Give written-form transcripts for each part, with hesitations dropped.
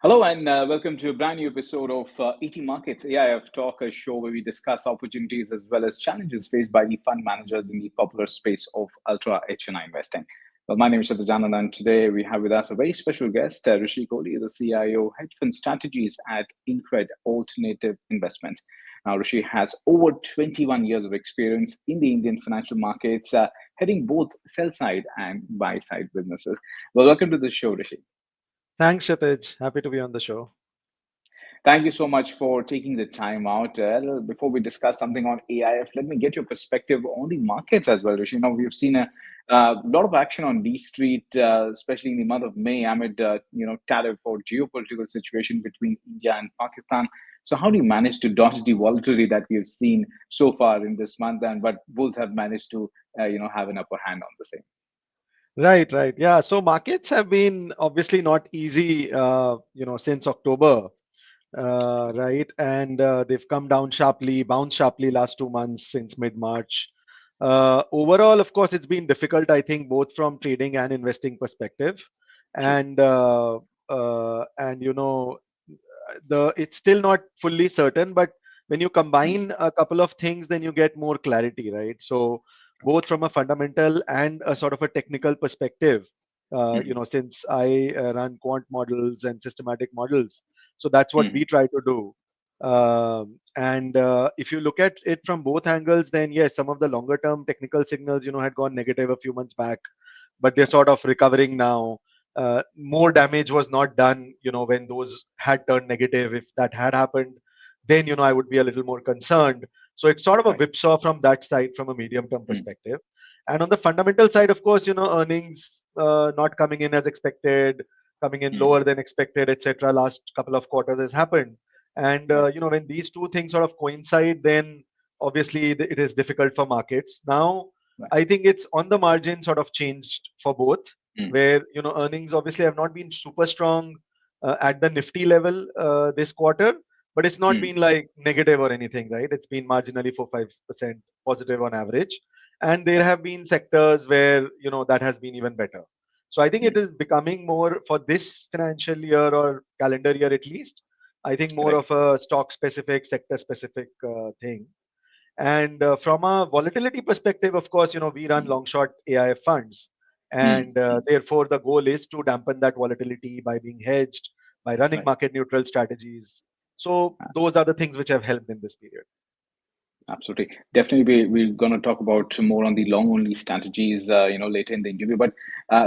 Hello and welcome to a brand new episode of ETMarkets AIF Talk, a show where we discuss opportunities as well as challenges faced by the fund managers in the popular space of ultra HNI investing. Well, my name is Shatajanan, and today we have with us a very special guest, Rishi Kohli, the CIO, Hedge Fund Strategies at Incred Alternative Investment. Now, Rishi has over 21 years of experience in the Indian financial markets, heading both sell side and buy side businesses. Well, welcome to the show, Rishi. Thanks, Kshitij. Happy to be on the show. Thank you so much for taking the time out. Before we discuss something on AIF, let me get your perspective on the markets as well, Rishi. We've seen a lot of action on D Street, especially in the month of May, amid tariff or geopolitical situation between India and Pakistan. So, how do you manage to dodge the volatility that we have seen so far in this month, and but bulls have managed to have an upper hand on the same? Right. Yeah. So markets have been obviously not easy, since October, right? And they've come down sharply, bounced sharply last 2 months since mid-March. Overall, of course, it's been difficult, I think, both from trading and investing perspective. True. And the it's still not fully certain, but when you Mm. combine a couple of things, then you get more clarity, right? So both from a fundamental and a sort of a technical perspective, Mhm. since I run quant models and systematic models, so that's what we Mhm. try to do. And if you look at it from both angles, then yes, some of the longer term technical signals, had gone negative a few months back, but they're True. sort of recovering now. More damage was not done, when those had turned negative. If that had happened, then I would be a little more concerned. So it's sort of a Right. whipsaw from that side, from a medium term Mm. perspective. And on the fundamental side, of course, earnings not coming in as expected, coming in Mm. lower than expected, etc. Last couple of quarters has happened, and Right. when these two things sort of coincide, then obviously it is difficult for markets. Now Right. I think it's on the margin sort of changed for both, Mm. where earnings obviously have not been super strong at the Nifty level this quarter, but it's not Mm. been like negative or anything, right? It's been marginally 4-5% positive on average, and there Right. have been sectors where that has been even better. So I think it Mm. is becoming more for this financial year or calendar year at least. I think more Right. of a stock specific, sector specific thing. And from a volatility perspective, of course, we run Mm. long short AIF funds. Mm. And Mm. therefore, the goal is to dampen that volatility by being hedged, by running Right. market neutral strategies. So those are the things which have helped in this period. Absolutely. Definitely, we're going to talk about more on the long only strategies, later in the interview. But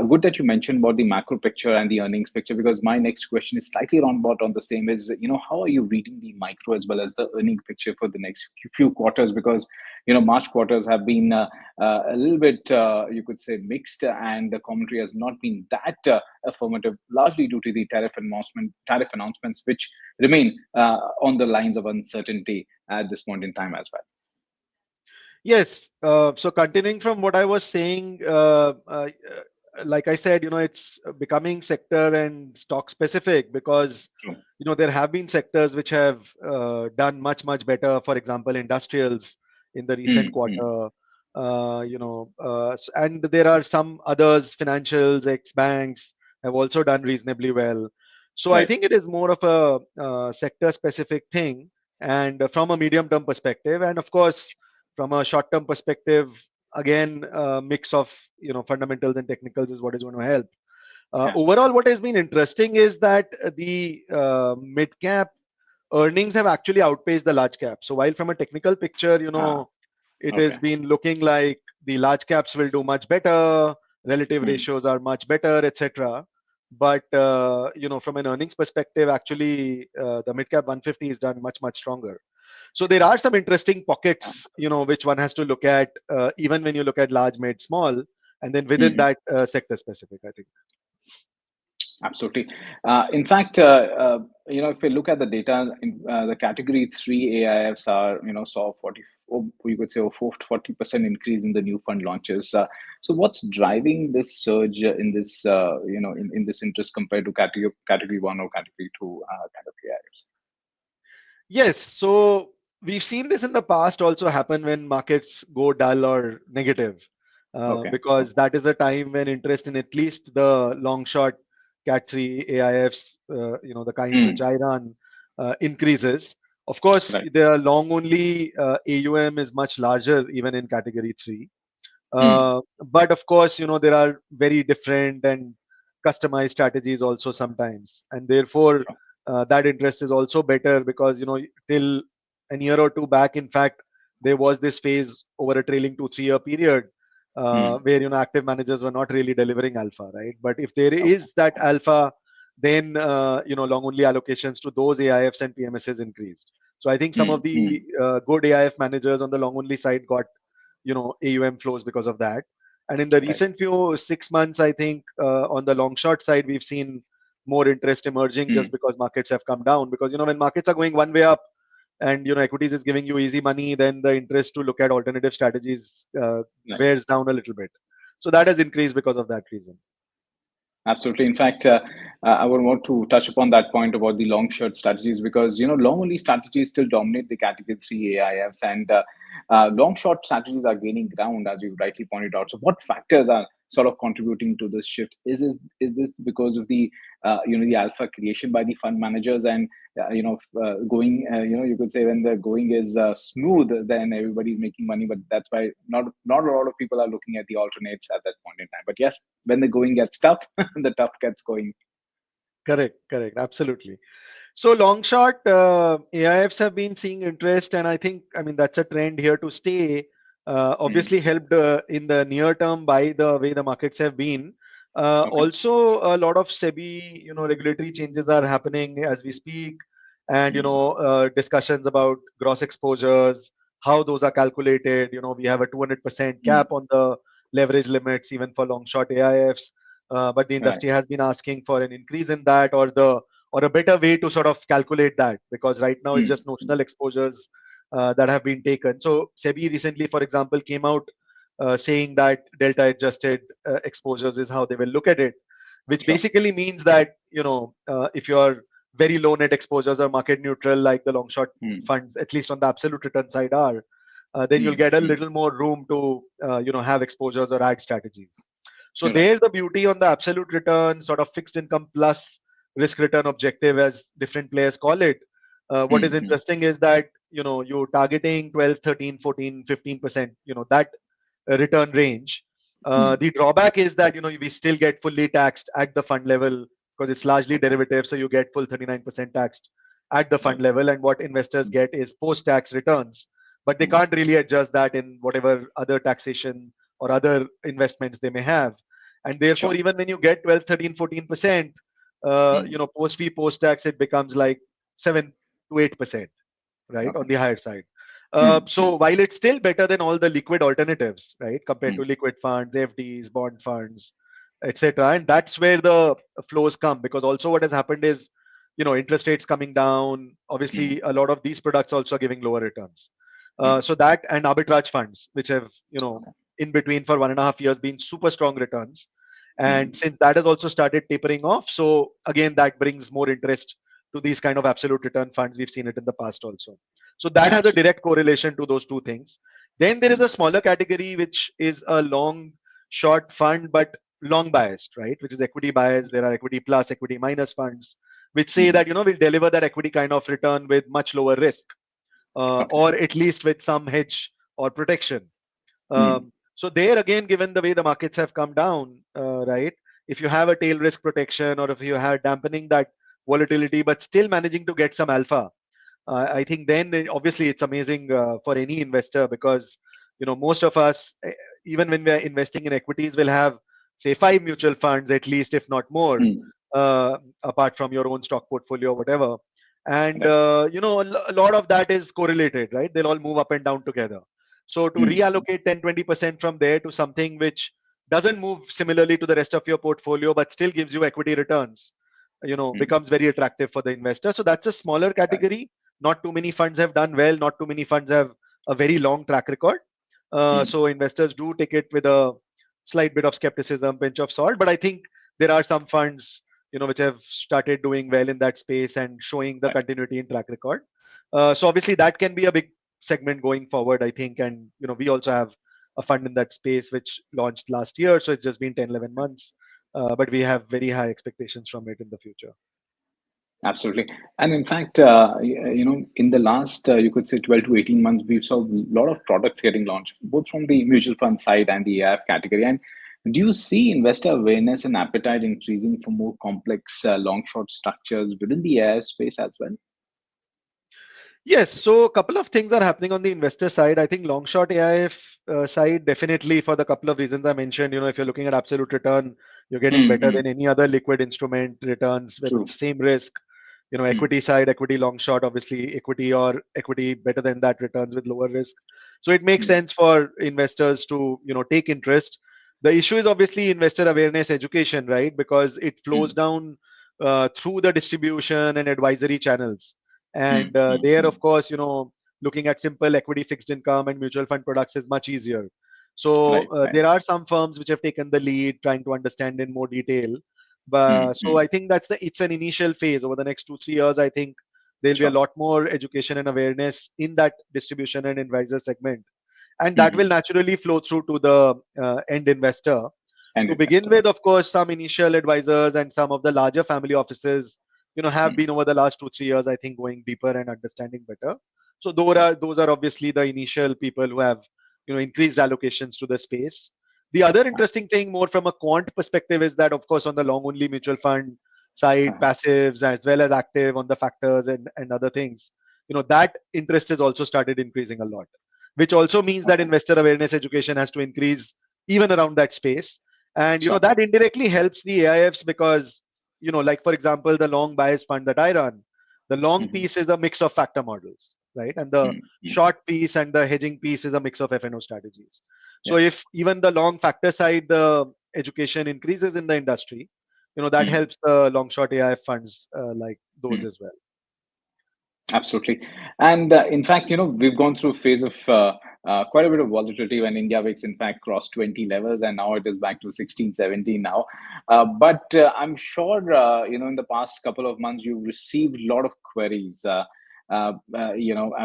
good that you mentioned about the macro picture and the earnings picture, because my next question is slightly roundabout on the same is, how are you reading the micro as well as the earning picture for the next few quarters? Because, March quarters have been a little bit, you could say, mixed, and the commentary has not been that affirmative, largely due to the tariff announcements, which remain on the lines of uncertainty at this point in time as well. Yes. So continuing from what I was saying, like I said, it's becoming sector and stock specific because True. there have been sectors which have done much better. For example, industrials in the recent Mm, mm. quarter. And there are some others, financials, ex banks have also done reasonably well. So I Right. think it is more of a sector specific thing, and from a medium term perspective, and of course from a short term perspective, again, a mix of fundamentals and technicals is what is going to help. Yeah. Overall, what has been interesting is that the mid cap earnings have actually outpaced the large cap. So while from a technical picture, Ah, it has okay. been looking like the large caps will do much better, relative Mm. ratios are much better, etc. But from an earnings perspective, actually, the mid cap 150 is done much stronger. So there are some interesting Yeah. pockets, which one has to look at, even when you look at large, mid, small, and then within Mhm. that sector specific, I think. Absolutely. In fact, if you look at the data, the category three AIFs are, saw 40, oh, we could say, a 40% increase in the new fund launches. So, what's driving this surge in this, in this interest compared to category one or category two kind of AIFs? Yes. So we've seen this in the past also happen when markets go dull or negative, Okay. because Okay. that is a time when interest in at least the long short Cat 3 AIFs, the kinds which Mm. I run, increases. Of course, Right. the long only AUM is much larger even in category 3. Mm. But of course, there are very different and customized strategies also sometimes, and therefore Sure. that interest is also better because till a year or two back, in fact, there was this phase over a trailing 2 3 year period Mm. where active managers were not really delivering alpha, right? But if there Okay. is that alpha, then long only allocations to those AIFs and PMSs increased. So I think some of Mm. the Mm. good AIF managers on the long only side got AUM flows because of that. And in the Right. recent few 6 months, I think on the long short side, we've seen more interest emerging just Mm. because markets have come down. Because when markets are going one way up and equities is giving you easy money, then the interest to look at alternative strategies Right. wears down a little bit. So that has increased because of that reason. Absolutely. In fact, I would want to touch upon that point about the long short strategies because long only strategies still dominate the category three AIFs, and long short strategies are gaining ground, as you rightly pointed out. So, what factors are sort of contributing to this shift? Is this because of the the alpha creation by the fund managers and going you could say when the going is smooth, then everybody's making money, but that's why not a lot of people are looking at the alternates at that point in time. But yes, when the going gets tough, the tough gets going. Correct, correct, absolutely. So long short, AIFs have been seeing interest, and I mean that's a trend here to stay. Mm. Obviously, helped in the near term by the way the markets have been. Okay. Also, a lot of SEBI, regulatory changes are happening as we speak, and Mm. discussions about gross exposures, how those are calculated. We have a 200% Mm. cap on the leverage limits even for long short AIFs, but the Right. industry has been asking for an increase in that or a better way to sort of calculate that because right now it's Mm. just notional exposures that have been taken. So SEBI recently, for example, came out saying that delta adjusted exposures is how they will look at it, which Sure. basically means that if your very low net exposures are market neutral, like the long short Mm. funds, at least on the absolute return side, are, then you'll Mm. get a Mm. little more room to have exposures or add strategies. So Right. there, the beauty on the absolute return, sort of fixed income plus risk return objective, as different players call it. What is Mm. Mm. interesting is that you're targeting 12, 13, 14, 15%. That return range. Mm. The drawback is that we still get fully taxed at the fund level because it's largely Okay. derivative, so you get full 39% taxed at the fund Right. level, and what investors Mm. get is post-tax returns, but they Mm. can't really adjust that in whatever other taxation or other investments they may have, and therefore Sure. even when you get 12, 13, 14%, Mm. post fee post tax it becomes like 7 to 8%, right, on Okay. the higher side. Mm. Mm. So while it's still better than all the liquid alternatives, right, compared to Mm. liquid funds, FDs, bond funds, etc., and that's where the flows come because also what has happened is, interest rates coming down. Mm. Obviously, a lot of these products also are giving lower returns. Mm. So that and arbitrage funds, which have Okay. in between for 1.5 years been super strong returns, and Mm. since that has also started tapering off, so again that brings more interest to these kind of absolute return funds. We've seen it in the past also. So that has a Absolutely. direct correlation to those two things. Then there is Mm. a smaller category which is a long short fund but long biased, right? Which is equity biased. There are equity plus, equity minus funds, which say Mm. that we'll deliver that equity kind of return with much lower risk, Okay. or at least with some hedge or protection. Mm. So there again, given the way the markets have come down, right? If you have a tail risk protection, or if you have dampening that volatility, but still managing to get some alpha, I think then obviously it's amazing for any investor because most of us, even when we are investing in equities, will have say 5 mutual funds at least, if not more, Mm. apart from your own stock portfolio or whatever. And Right. a lot of that is correlated, right? They'll all move up and down together. So to Mm. reallocate 10-20% from there to something which doesn't move similarly to the rest of your portfolio but still gives you equity returns, Mm. becomes very attractive for the investor. So that's a smaller Right. category. Not too many funds have done well. Not too many funds have a very long track record. Mm. So investors do take it with a slight bit of skepticism, pinch of salt. But I think there are some funds, which have started doing well in that space and showing the Right. continuity in track record. So obviously that can be a big segment going forward, I think. And we also have a fund in that space which launched last year, so it's just been 10, 11 months. but we have very high expectations from it in the future. Absolutely. And in fact, in the last, you could say 12 to 18 months, we've saw a lot of products getting launched, both from the mutual fund side and the AIF category. And do you see investor awareness and appetite increasing for more complex long short structures within the AIF space as well? Yes, so a couple of things are happening on the investor side. I think long short AIF side, definitely for the couple of reasons I mentioned. If you're looking at absolute return, you're getting better Mm-hmm. than any other liquid instrument returns with the True. same risk. Equity side, equity long short, obviously equity or equity better than that returns with lower risk. So it makes Mm-hmm. sense for investors to take interest. The issue is obviously investor awareness education, right? Because it flows down through the distribution and advisory channels. And there, Mm-hmm. of course, looking at simple equity fixed income and mutual fund products is much easier. So Right, right. there are some firms which have taken the lead, trying to understand in more detail. But so Mm-hmm. I think it's an initial phase. Over the next 2-3 years, I think there'll be a Sure. lot more education and awareness in that distribution and advisor segment, and that will Mm-hmm. naturally flow through to the end investor. And To begin investor. with, of course, some initial advisors and some of the larger family offices, have Mm-hmm. been over the last 2-3 years, I think, going deeper and understanding better. So those are obviously the initial people who have increased allocations to the space. The other interesting thing, more from a quant perspective, is that of course on the long only mutual fund side, Uh-huh. passives as well as active on the factors and other things, that interest has also started increasing a lot, which also means that Okay. investor awareness education has to increase even around that space. And Sure. that indirectly helps the AIFs because, like for example, the long bias fund that I run, the long Mm-hmm. piece is a mix of factor models, right? And the Mm-hmm. short piece and the hedging piece is a mix of FNO strategies. So Yeah. if even the long factor side, the education increases in the industry, that Mm-hmm. helps the long short AIF funds like those as well. Absolutely. And in fact, we've gone through a phase of quite a bit of volatility when India VIX, in fact, crossed 20 levels, and now it is back to 16, 17 now. But I'm sure, in the past couple of months, you've received a lot of queries. I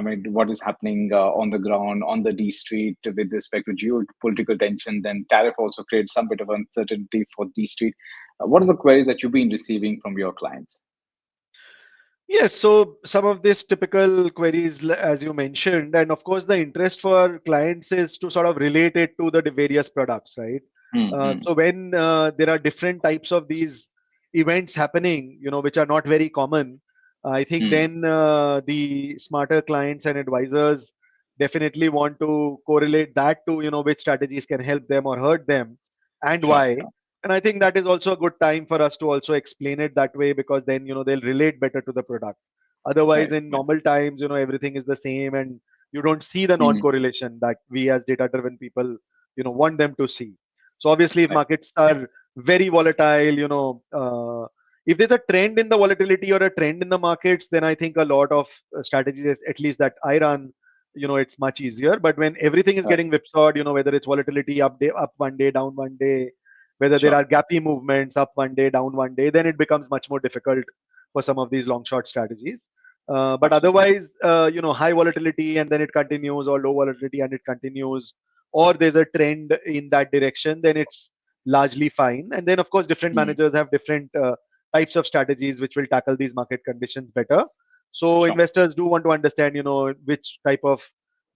mean, what is happening on the ground, on the D Street with respect to geopolitical tension, then tariff also creates some bit of uncertainty for D Street. What are the queries that you've been receiving from your clients? Yes, so some of these typical queries, as you mentioned, and of course, the interest for clients is to sort of relate it to the various products, right? Mm-hmm. So when there are different types of these events happening, which are not very common, I think then the smarter clients and advisors definitely want to correlate that to, which strategies can help them or hurt them and Sure, why. sure. And I think that is also a good time for us to also explain it that way, because then they'll relate better to the product. Otherwise, Right, in right. normal times, everything is the same and you don't see the Mhm. non-correlation that we as data-driven people want them to see. So obviously, if Right. markets are very volatile, if there's a trend in the volatility or a trend in the markets, then I think a lot of strategies, at least that I run, it's much easier. But when everything is Right. getting whipsawed, whether it's volatility up one day, down one day, whether there Sure. are gappy movements up one day, down one day, then it becomes much more difficult for some of these long short strategies. But Absolutely. otherwise, high volatility and then it continues, or low volatility and it continues, or there's a trend in that direction, then it's largely fine. And then, of course, different Mhm. managers have different types of strategies which will tackle these market conditions better. So Sure. investors do want to understand, which type of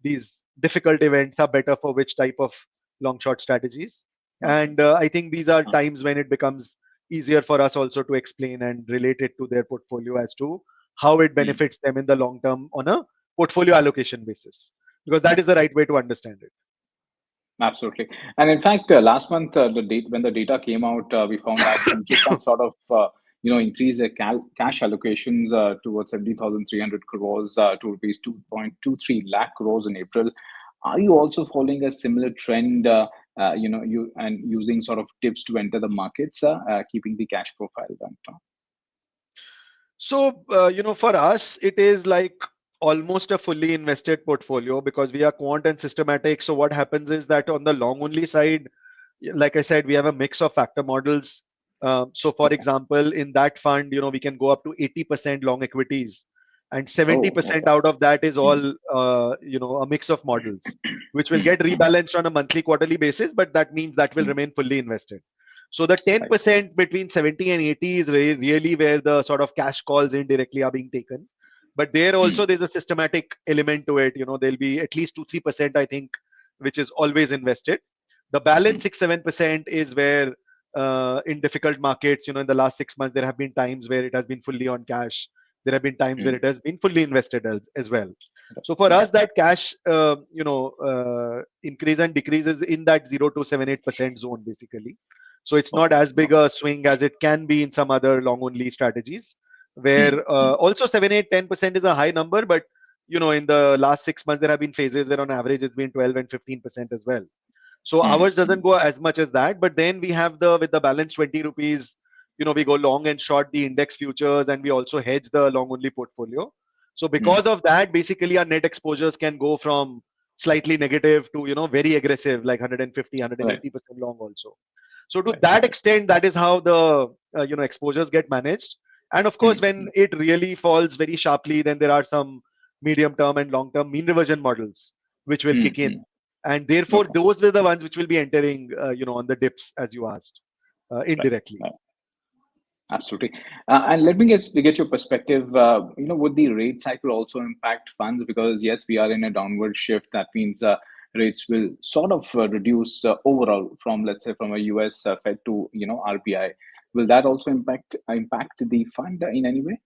these difficult events are better for which type of long short strategies. Okay. And I think these are Uh, times when it becomes easier for us also to explain and relate it to their portfolio as to how it mm, benefits them in the long term on a portfolio allocation basis, because that yeah. is the right way to understand it. Absolutely. And in fact, last month, the date when the data came out, we found that mutual funds sort of, increased their cash allocations towards 70,300 crores to rupees 2.23 lakh crores in April. Are you also following a similar trend? You and using sort of tips to enter the markets, keeping the cash profile ramped up? So, for us, it is like almost a fully invested portfolio because we are quant and systematic. So, what happens is that on the long only side, like I said, we have a mix of factor models. So, for Okay. example, in that fund, we can go up to 80% long equities, and Oh, 70% okay. out of that is Mm, all, a mix of models, which will mm, get mm, rebalanced on a monthly, quarterly basis, but that means that will mm. remain fully invested. So the Right. 10% between 70 and 80 is really where the sort of cash calls indirectly are being taken. But there also there's a systematic element to it. There'll be at least 2-3%, I think, which is always invested. The balance 6-7% is where in difficult markets, in the last 6 months, there have been times where it has been fully on cash. There have been times where it has been fully invested as well. So for Right. us, that cash, increase and decreases in that 0 to 7-8% zone, basically. So it's not Okay. as big a swing as it can be in some other long only strategies, where also 7-8-10% is a high number, but in the last 6 months there have been phases where on average it's been 12 and 15% as well. So ours doesn't go as much as that, but then we have with the balance 20 rupees, we go long and short the index futures, and we also hedge the long only portfolio. So because of that, basically our net exposures can go from slightly negative to very aggressive, like 150, Right. 180% long also. So to Right. that Right. extent, that is how the exposures get managed. And of course, when it really falls very sharply, then there are some medium term and long term mean reversion models which will kick in, and therefore Okay. those were the ones which will be entering on the dips, as you asked, Right. indirectly. Right. Absolutely. And let me get your perspective. Would the rate cycle also impact funds? Because yes, we are in a downward shift. That means rates will sort of reduce overall from, let's say, from a US Fed to RBI. Will that also impact the fund in any way?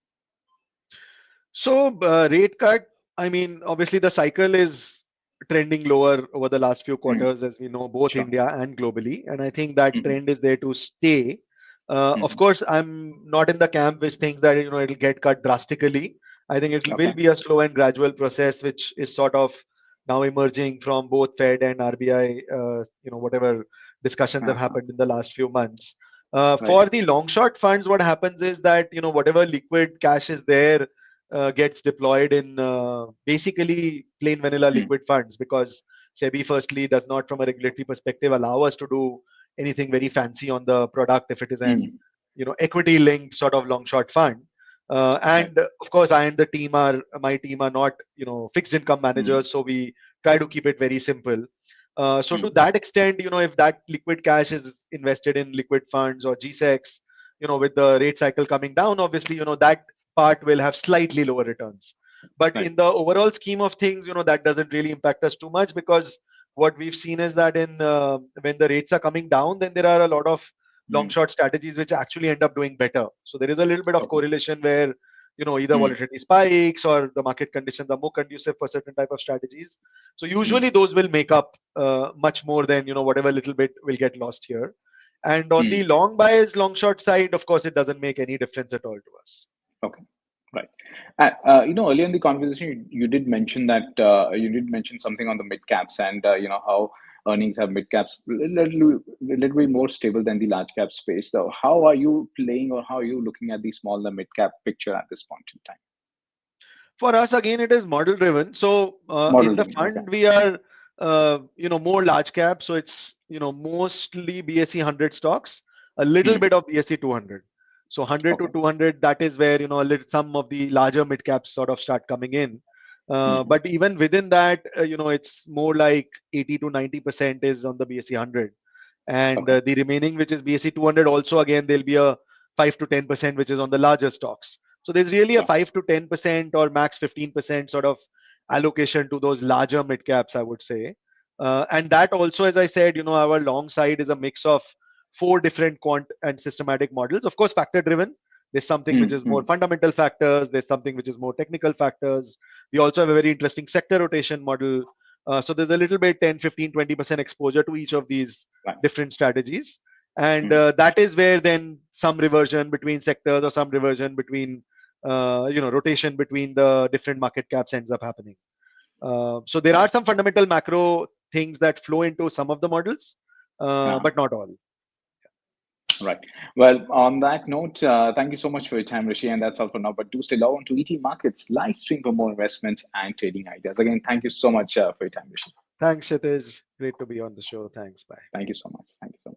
So rate cut, I mean, obviously the cycle is trending lower over the last few Mm, quarters, as we know, both sure. India and globally. And I think that Hmm. trend is there to stay. Of Hmm. course, I'm not in the camp which thinks that it'll get cut drastically. I think it will Okay. be a slow and gradual process, which is sort of now emerging from both Fed and RBI. Whatever discussions have Uh-huh. happened in the last few months. Right. For the long short funds, what happens is that whatever liquid cash is there gets deployed in basically plain vanilla Mm, liquid funds, because SEBI firstly does not, from a regulatory perspective, allow us to do anything very fancy on the product if it is an mm, equity linked sort of long short fund. right. And of course, I and my team are not fixed income Mm, managers, so we try to keep it very simple. So to mm, that extent, if that liquid cash is invested in liquid funds or GSECs, with the rate cycle coming down, obviously, that part will have slightly lower returns. But right. in the overall scheme of things, that doesn't really impact us too much, because what we've seen is that in when the rates are coming down, then there are a lot of long Mm, short strategies which actually end up doing better. So there is a little bit of okay. correlation where either Mm, volatility spikes or the market conditions are more conducive for certain type of strategies. So mm, usually those will make up much more than whatever little bit will get lost here. And on the mm. long bias, long short side, of course, it doesn't make any difference at all to us. Okay. Right. Earlier in the conversation, you did mention that you did mention something on the mid caps and how earnings have mid caps little bit more stable than the large cap space. So, how are you playing, or how are you looking at the small and mid cap picture at this point in time? For us, again, it is model driven. So in Model the driven. Okay. fund, we are more large cap. So it's mostly BSE 100 stocks, a little Mm, bit of BSE 200. So 100 to okay. 200, that is where some of the larger mid caps sort of start coming in. Hmm. But even within that, it's more like 80 to 90% is on the BSE 100, and Okay. the remaining, which is BSE 200, also again there'll be a 5 to 10% which is on the larger stocks. So there's really a Sure. 5 to 10% or max 15% sort of allocation to those larger mid caps, I would say. And that also, as I said, our long side is a mix of four different quant and systematic models. Of course, factor driven. There's something which Mm, is more mm, fundamental factors. There's something which is more technical factors. We also have a very interesting sector rotation model. So there's a little bit 10, 15, 20% exposure to each of these right. different strategies. And Mm, that is where then some reversion between sectors or some reversion between, rotation between the different market caps ends up happening. So there right. are some fundamental macro things that flow into some of the models, Uh-huh. but not all. Right. Well, on that note, thank you so much for your time, Rishi, and that's all for now. But do stay logged on to ET Markets live stream for more investment and trading ideas. Again, thank you so much for your time, Rishi. Thanks, Shitij. Great to be on the show. Thanks. Bye. Thank you so much. Thank you so much.